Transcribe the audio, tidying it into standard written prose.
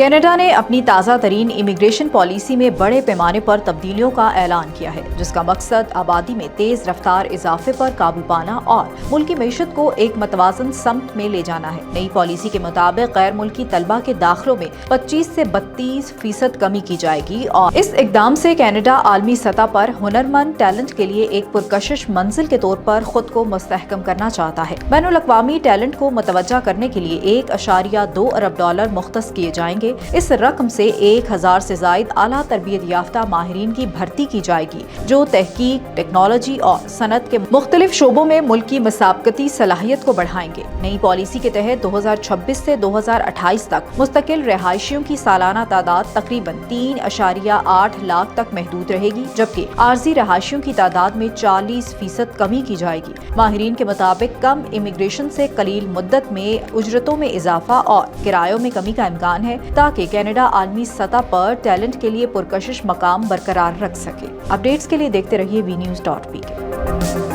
Canada نے اپنی تازہ ترین امیگریشن پالیسی میں بڑے پیمانے پر تبدیلیوں کا اعلان کیا ہے، جس کا مقصد آبادی میں تیز رفتار اضافے پر قابو پانا اور ملکی معیشت کو ایک متوازن سمت میں لے جانا ہے۔ نئی پالیسی کے مطابق غیر ملکی طلبہ کے داخلوں میں 25 سے 32% کمی کی جائے گی اور اس اقدام سے کینیڈا عالمی سطح پر ہنرمند ٹیلنٹ کے لیے ایک پرکشش منزل کے طور پر خود کو مستحکم کرنا چاہتا ہے۔ بین الاقوامی ٹیلنٹ کو متوجہ کرنے کے لیے $1.2 ارب مختص کیے جائیں گے۔ اس رقم سے 1000 سے زائد اعلیٰ تربیت یافتہ ماہرین کی بھرتی کی جائے گی، جو تحقیق، ٹیکنالوجی اور صنعت کے مختلف شعبوں میں ملکی مسابقتی صلاحیت کو بڑھائیں گے۔ نئی پالیسی کے تحت 2026 سے 2028 تک مستقل رہائشیوں کی سالانہ تعداد تقریباً 3.8 لاکھ تک محدود رہے گی، جبکہ عارضی رہائشیوں کی تعداد میں 40% کمی کی جائے گی۔ ماہرین کے مطابق کم امیگریشن سے قلیل مدت میں اجرتوں میں اضافہ اور کرایوں میں کمی کا امکان ہے، تاکہ کینیڈا عالمی سطح پر ٹیلنٹ کے لیے پرکشش مقام برقرار رکھ سکے۔ اپڈیٹس کے لیے دیکھتے رہیے VNews.pk۔